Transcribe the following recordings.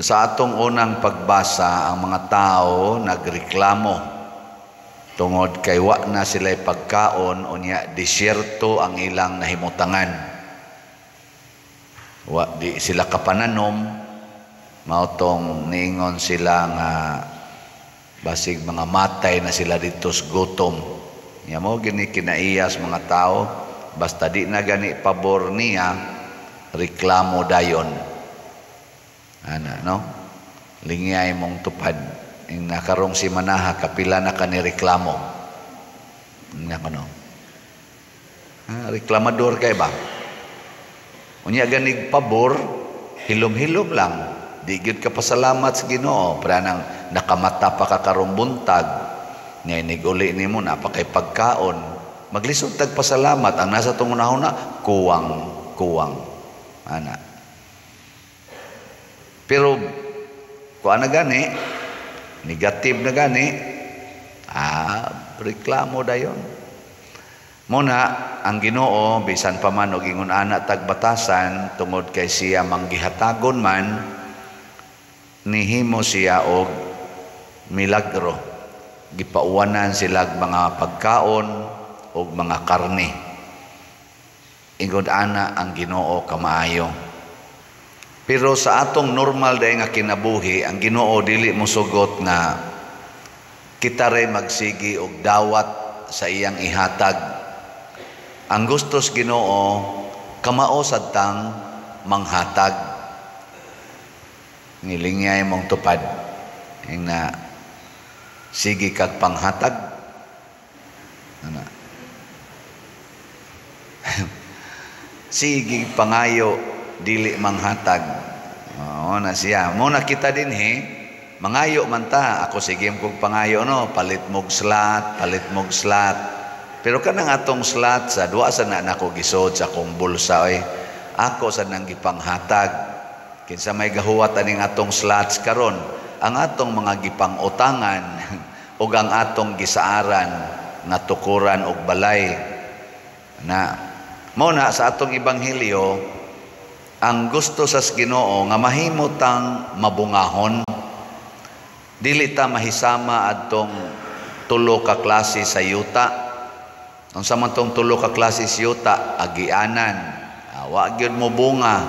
Sa atong unang pagbasa, ang mga tao nagreklamo tungod kay wa na sila'y pagkaon, unya disyerto ang ilang nahimutangan. Wa di sila kapananom, mautong niingon sila nga basig mga matay na sila dito sa gutom. Nya mo gini kinaiyas mga tao, basta di na gani pabor niya, reklamo dayon. Ana, no? Lingyay mong tupad. Yung nakarong si Manaha, kapila na ka ni reklamo. Reklamador kay ba? Unya ganig pabor, hilom-hilom lang. Di gyud ka pasalamat sa Ginoo, para nang nakamata pa ka karong buntag. Ngayon uli nimo na pa kay pagkaon. Maglisod tag pasalamat, ang nasa tungunahon na kuwang. Ana. Pero kuan na gani, negative na gani, reklamo dayon. Muna ang Ginoo bisan pa man og ingon ana tag batasan tungod kay siya manggihatagon man, nihimo siya og milagro. Gipauwanan sila mga pagkaon og mga karne. Ingon ana ang Ginoo kamaayo. Pero sa atong normal day nga kinabuhi, ang Ginoo dili mo sugot nga kita ray magsigi og dawat sa iyang ihatag. Ang gustos Ginoo kamao sadtang manghatag. Nilingay mong tupad ing na sige kag panghatag. Ana. Sige pangayo dili manghatag. Na siya. Muna kita din mangayo man ta. Ako sige kong pangayo no, palit mog slot. Pero kanang atong slot sa duwa sa na nako gisod sa akong bulsa ako sa nang gipanghatag. Kinsa may gahuwat aning atong slots karon, ang atong mga gipang-utangan ug ang atong gisaaran nga tukuran og balay. Na muna sa atong ebanghelyo, ang gusto sa Ginoo nga mahimo tang mabungahon. Dili ta mahisama adtong tulo ka klase sa yuta. Unsa man tong tulo ka klase sa yuta, agianan. Wa gyud mo bunga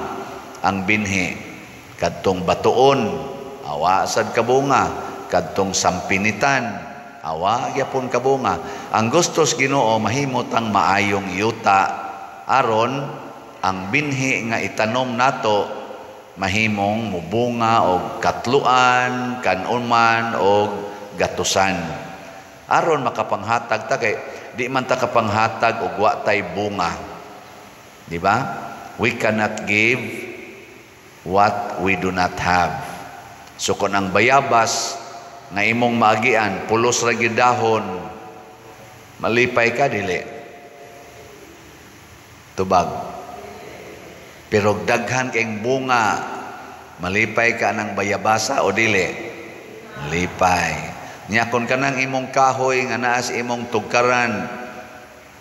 ang binhi. Kadtong batuon, awa sad kabunga. Kadtong sampinitan, awa gyapon kabunga. Ang gusto sa Ginoo mahimo tang maayong yuta aron ang binhi nga itanom nato mahimong mubunga og katluan, kanuman og gatusan. Aron makapanghatag ta kay di man ta kapanghatag og wa tay bunga. Di ba? We cannot give what we do not have. So kung ang bayabas nga imong maagian pulos ra gyud dahon, malipay ka dili. Tubag. Pero daghan kayong bunga, malipay ka ng bayabasa o dili? Malipay. Nya kun kanang imong kahoy nga naa sa imong tugkaran,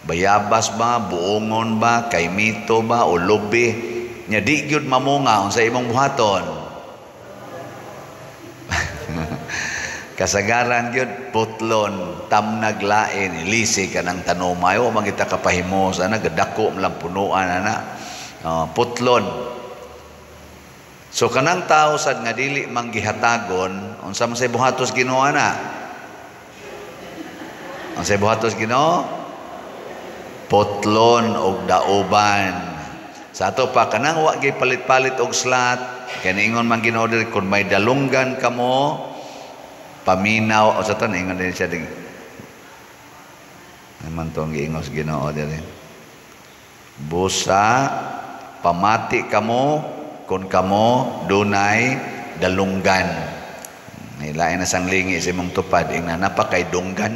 bayabas ba, buongon ba, kaymito ba, o lubi, nya di gyud mamunga unsa imong buhaton. Kasagaran gyud putlon, tamnag lain, ilisi ka ng tanumay, o magita kapahimos, gadako lang punuan, putlon. So kanang tao sad nga dili manggihatagon, unsa man say buhatos Ginoo na? Ang say buhatos Ginoo, putlon og dauban. Sa ato pa kanang wa gyud palit-palit og slot, kay niingon man Ginoo diri kun may dalunggan kamo, paminaw o sa tan ingon din siya ding. Naman tong giingos Ginoo diri. Busa pamati kamo kung kamo dunay dalunggan. Nilain na sang lingi sa imong tupad ing na napakay dunggan.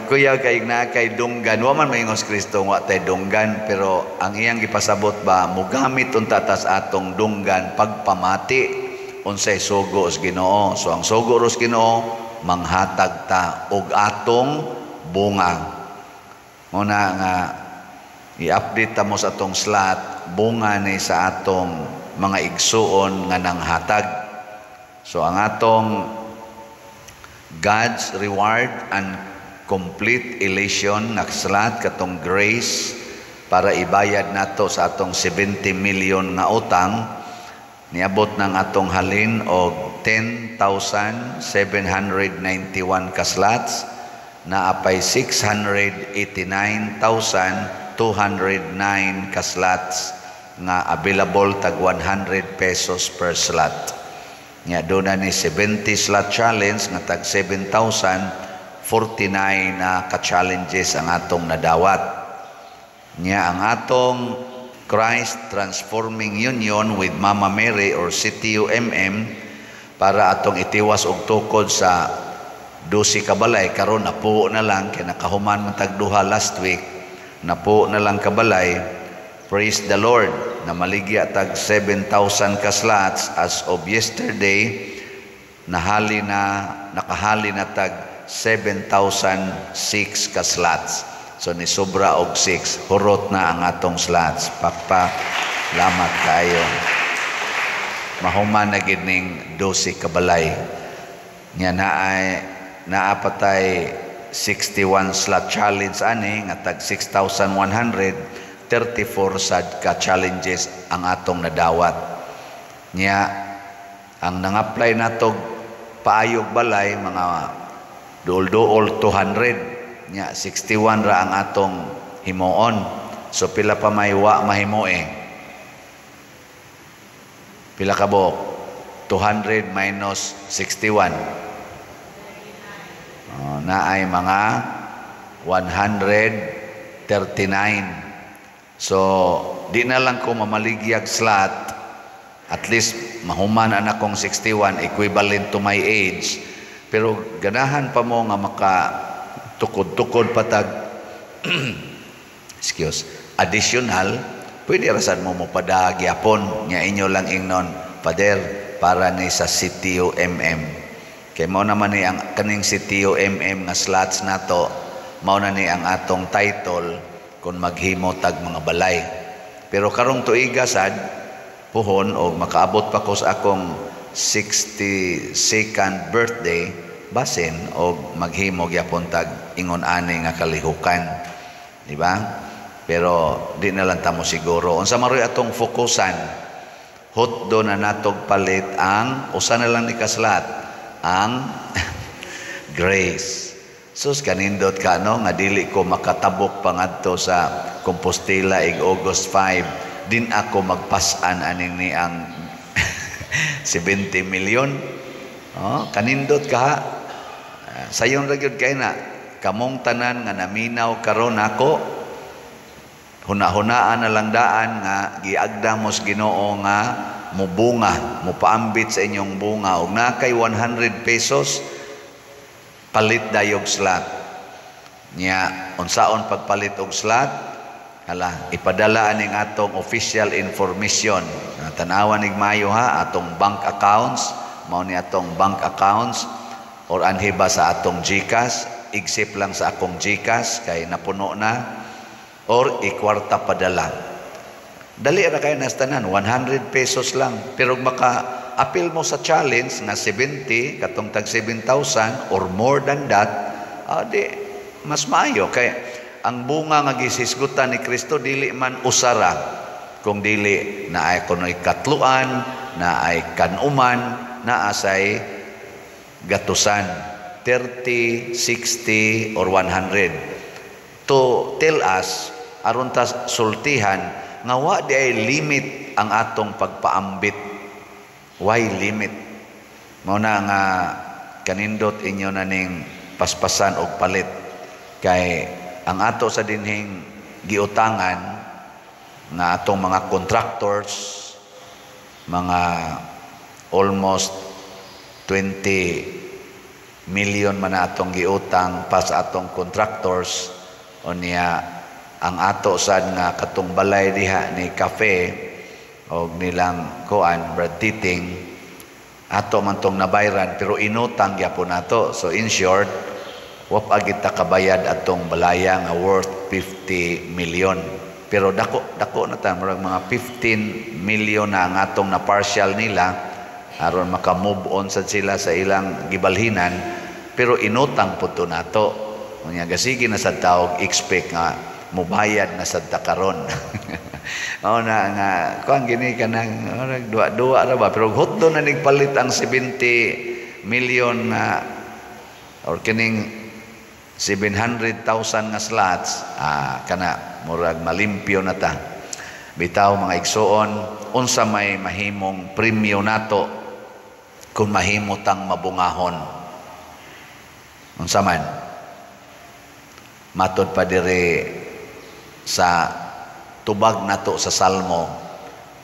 Kuya kay na kay dunggan wa man maingos Kristo wa tay dunggan, pero ang iyang gipasabot ba mugamit unta tas atong dunggan pagpamati unsay sugo sa Ginoo. So ang sugo ros Ginoo manghatag ta og atong bunga. Muna nga I-update ta mo sa atong slot, bunga ni sa atong mga igsuon nga nanghatag. So ang atong God's reward and complete elation na slot katong grace para ibayad nato sa atong 70 million nga utang, niabot ng atong halin og 10,791 ka slots, na apay 689,209 ka slots nga available tag 100 pesos per slot. Nya doon na ni 70 slot challenge nga tag 7,049 na ka-challenges ang atong nadawat. Nya ang atong Christ Transforming Union with Mama Mary or CTUMM para atong itiwas og tukod sa 12 ka balay, karon napuo na lang kay nakahuman man tag duha last week, napuo na lang ka balay. Praise the Lord, na maligya tag 7,000 ka slots as of yesterday, nakahali na tag 7,006 ka slots. So ni sobra og 6, hurot na ang atong slots. Lamat kayo. Mahuman na gid ning 12 ka balay. Nya naapatay 61 slot challenge ani nga tag 6,134 sad ka challenges ang atong nadawat. Nya ang nang-apply natog paayog balay mga duol-duol 200. Nya 61 ra ang atong himuon. So pila pa may wa mahimoe? Pila ka bo? 200 minus 61. Na ay mga 139. So di na lang ko mamaligyag slot, at least mahuman na akong 61, equivalent to my age. Pero ganahan pa mo nga maka tukod-tukod patag additional, pwede rasan mo padagyapon nya inyo lang ingnon, Pader, para ni sa CTUMM. Kay mao naman ni ang kaning CTUMM nga slots nato, mao na ni ang atong title kung maghimo tag mga balay. Pero karong tuiga sad puhon og makaabot pa ko sa akong 62nd birthday, basin og maghimo gyapon tag ingon ani nga kalihukan, di ba? Pero di na lang tamo siguro unsa maroy atong fokusan. Hutdo na natog palit ang usa na lang ni kaslat, ang grace. Sus kanindot ka no nga dili ko makatabok pangadto sa Compostela ig August 5, din ako magpasan aning ni ang 70 million. Kanindot ka. Sayon ra gyud kay na kamong tanan nga naminaw karon ako, hunahunaan na lang daan nga giagda mo sa Ginoo nga mubunga, mupaambit sa inyong bunga og nakay 100 pesos palit dayog slot. Nya unsaon pagpalit og slot? Hala, ipadala aning atong official information. Tanawan nig mayo ha, atong bank accounts, mao ni atong bank accounts, or anhi ba sa atong GCash, igsip lang sa akong GCash kay napuno na, or ikwarta padala. Dali ra kay nastanan, 100 pesos lang. Pero maka-appeal mo sa challenge na 70, katong tag 7,000 or more than that, di mas maayo kay ang bunga nga gisisgutan ni Kristo dili man usara, kung dili na ay kunoy katluan, na ay kanuman, na asay gatusan 30, 60 or 100 to tell us aron ta sultihan nga wa di ay limit ang atong pagpaambit. Why limit? Mao na nga kanindot inyo na ning paspasan og palit kay ang ato sa dinhing giutangan na atong mga contractors, mga almost 20 million man na atong giutang pa sa atong contractors. O niya ang ato sad nga katong balay diha ni Cafe og nilang kuan Brad Titing, ato man tong nabayran pero inutang gyapon nato. So in short, wa pa kita kabayad atong balaya nga worth 50 million. Pero dako na ta, murag mga 15 million na ang atong na partial nila aron maka-move on sad sila sa ilang gibalhinan, pero inutang pud to nato. Unya gasigi na sad taog expect nga mubayad na sad ta karon. O na nga kuan gini kanang duwa-duwa ra ba, pero hutdo na nigpalit ang 70 million na or kining 700,000 nga slots, kana murag malimpyo na ta. Bitaw mga igsoon, unsa may mahimong premyo nato kung mahimo tang mabungahon. Unsa man? Matod pa dire sa tubag nato sa Salmo,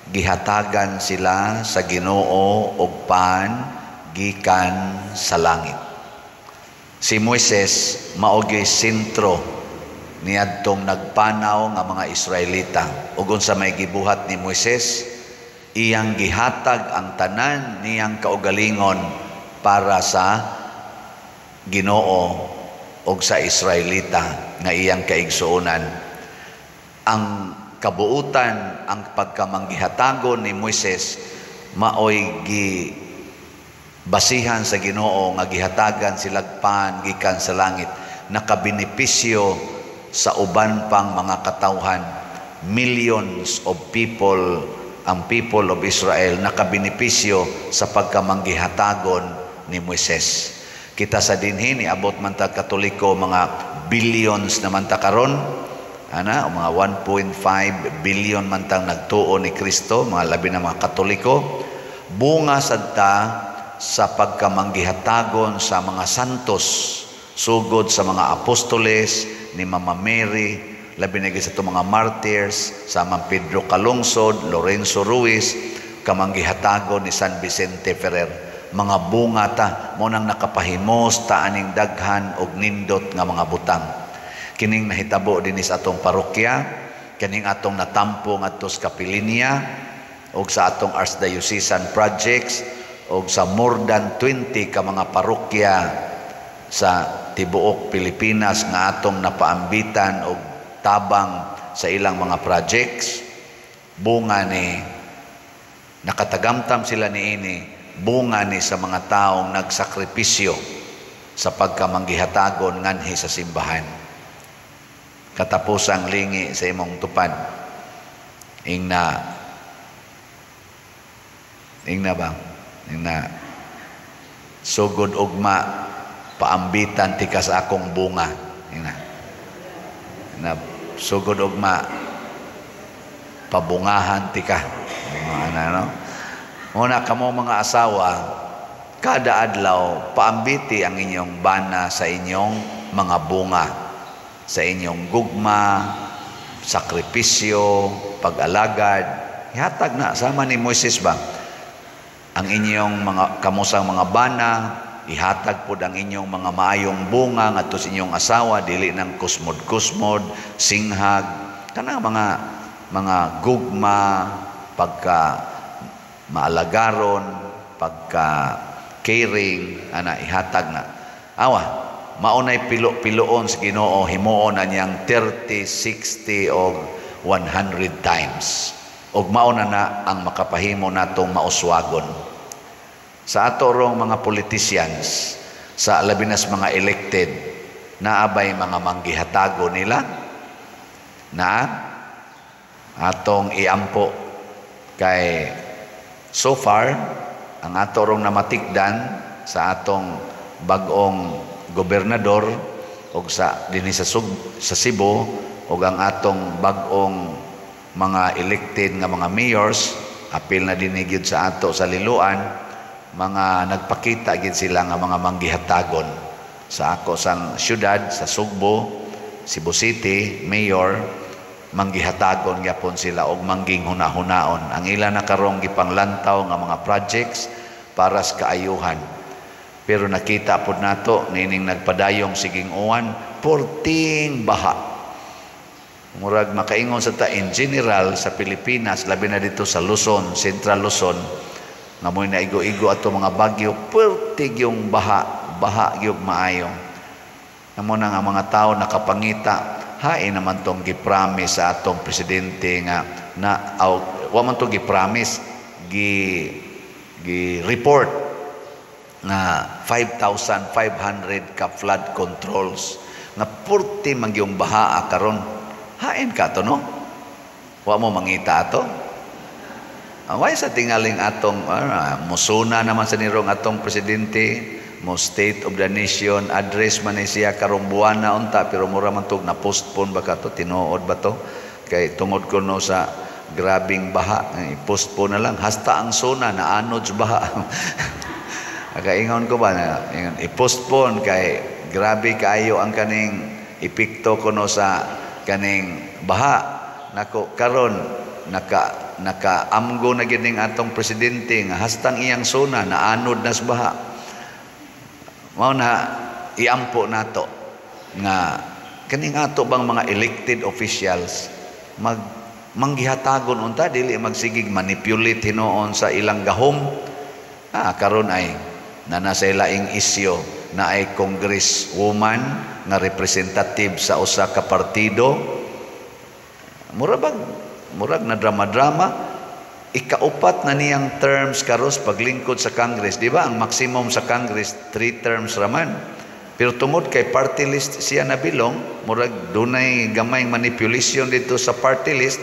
gihatagan sila sa Ginoo og pan gikan sa langit. Si Moises maogi sentro niadtong nagpanaw nga mga Israelita. Ug unsa may gibuhat ni Moises, iyang gihatag ang tanan niyang kaugalingon para sa Ginoo ug sa Israelita nga iyang kaigsuonan. Ang kabuutan, ang pagkamanggihatagon ni Moises maoy basihan sa Ginoo nga gihatagan silag pan gikan sa langit, nakabenepisyo sa uban pang mga katawhan. Millions of people, ang people of Israel nakabenepisyo sa pagkamanggihatagon ni Moises. Kita sa dinhi ni abot man ta Katoliko mga billions naman ta karon, ana mga 1.5 billion man tang nagtuo ni Kristo, mga labi na mga Katoliko. Bunga sad ta sa pagkamanggihatagon sa mga santos, sugod sa mga apostoles ni Mama Mary, labi na sa itong mga martyrs, sa Mang Pedro Calungsod, Lorenzo Ruiz, kamanggihatagon ni San Vicente Ferrer. Mga bunga ta, mo nang nakapahimos ta aning daghan og nindot nga mga butang. Kining nahitabo din sa atong parokya, kining atong natampo ngadto sa Kapilinya, og sa atong Archdiocesan projects, og sa more than 20 ka mga parokya sa tibuok Pilipinas nga atong napaambitan og tabang sa ilang mga projects. Bunga ni nakatagamtam sila niini, bunga ni sa mga taong nagsakripisyo sa pagkamanggihatagon nganhi sa simbahan. Katapusang lingi sa imong tupad, ingna ba? Na sugod ugma paambitan tika sa akong bunga, na sugod ugma pabungahan tika, ano. Una kamo mga asawa, kada adlaw paambiti ang inyong bana sa inyong mga bunga, sa inyong gugma, sakripisyo, pag-alagad. Ihatag na sama ni Moises ba ang inyong mga kamusang mga bana, ihatag pod ang inyong mga maayong bunga ngadto sa inyong asawa, dili nang kusmod-kusmod, singhag, kanang mga gugma, pagka maalagaron, pagka caring, ana ihatag na. Awa, maunay pilo-piloon sa Ginoo, himuon na niyang 30, 60 o 100 times. Og mauna na ang makapahimo natong mauswagon. Sa ato rong mga politicians, sa labinas mga elected, naabay mga manggihatago nila na atong iampo. Kay so far, ang ato rong namatikdan sa atong bag-ong gobernador og sa dinhi sa Cebu og ang atong bag-ong mga elected nga mga mayors, apil na din gyud sa ato sa Liloan, mga nagpakita gid sila nga mga manggihatagon. Sa ako sang syudad sa Sugbo, Cebu City, mayor, manggihatagon gyapon sila og mangging hunahunaon. Ang ila na karong gipanglantaw nga mga projects para sa kaayuhan. Pero nakita pod nato nining nagpadayong siging uwan, porting baha. Murag makaingon sa ta in general sa Pilipinas, labi na dito sa Luzon, Central Luzon, nga mo'y naigo-igo ato mga bagyo, pertig yung baha yung maayo. Namo na nga mga tao nakapangita, hain naman tong gipromise sa atong presidente nga na wa man to gipromise gi-report na 5,500 ka flood controls nga 40 man yung baha karon. Hain ka to, no? Wa mo mangita ato. Away sa tingaling atong musuna naman sa nirong atong presidente, mo State of the Nation address man ni siya karong buwan na unta, pero mura man to na postpone ba ka to, tinuod ba to kay tungod ko no sa grabing baha, i-postpone na lang hasta ang suna na anod sa baha. Nakaingon ko ba na i-postpone kay grabe kaayo ang kaning epekto ko no sa kaning baha. Nako karon nakaamgo na gining atong presidente nga hastang iyang suna na anod na sa baha. Mao na iampo nato nga kaning ato bang mga elected officials manggihatagon unta dili magsigig manipulate hinuon sa ilang gahom. Karon ay nasa laing isyu na ay congresswoman nga representative sa usa ka partido. Murag na drama-drama. Ikaupat na niyang terms karos paglingkod sa Congress. Di ba? Ang maximum sa Congress, 3 terms raman. Pero tungod kay party list siya nabilong, murag dunay gamay manipulation dito sa party list,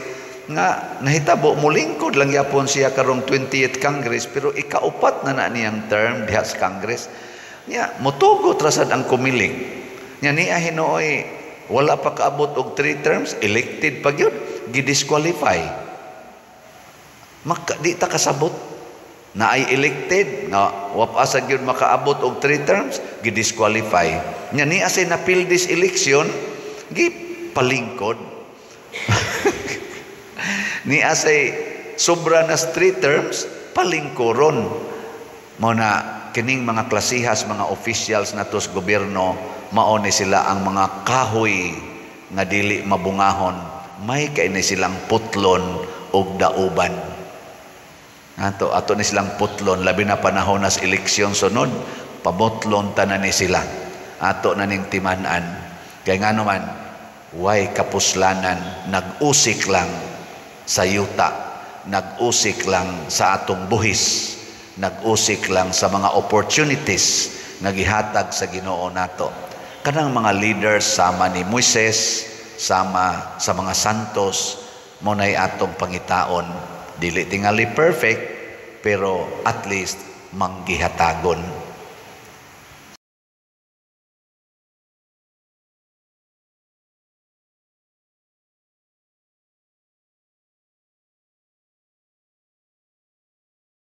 nga nahitabo, mulingkod lang yapon siya karong 20th Congress, pero ikaupat na niyang term diha sa Congress. Nya, mutugot rasad ang kumilig. Nya niya hinooy, wala pa kaabot og 3 terms, elected pa gyud, gidisqualify. Di ta kasabot na ay elected nga wapasa gyud makaabot og 3 terms, gidisqualify. Nya ni asay napil this election gipalingkod. Ni asay sobra nas 3 terms palingkoron. Mao na kining mga klasihas, mga officials nato sa gobyerno, mao ni sila ang mga kahoy nga dili mabungahon, may kay ni silang putlon og dauban. Ato ni silang putlon, labi na panahon nas eleksyon sunod, pabotlon tanan ni sila. Ato na ning timan-an. Kaya nga naman, way kapuslanan, nag-usik lang sa yuta, nag-usik lang sa atong buhis, nag-usik lang sa mga opportunities na gihatag sa Ginoo nato. Kanang mga leaders sama ni Moises, sama sa mga santos, munay atong pangitaon. Dili tingali perfect, pero at least manggihatagon.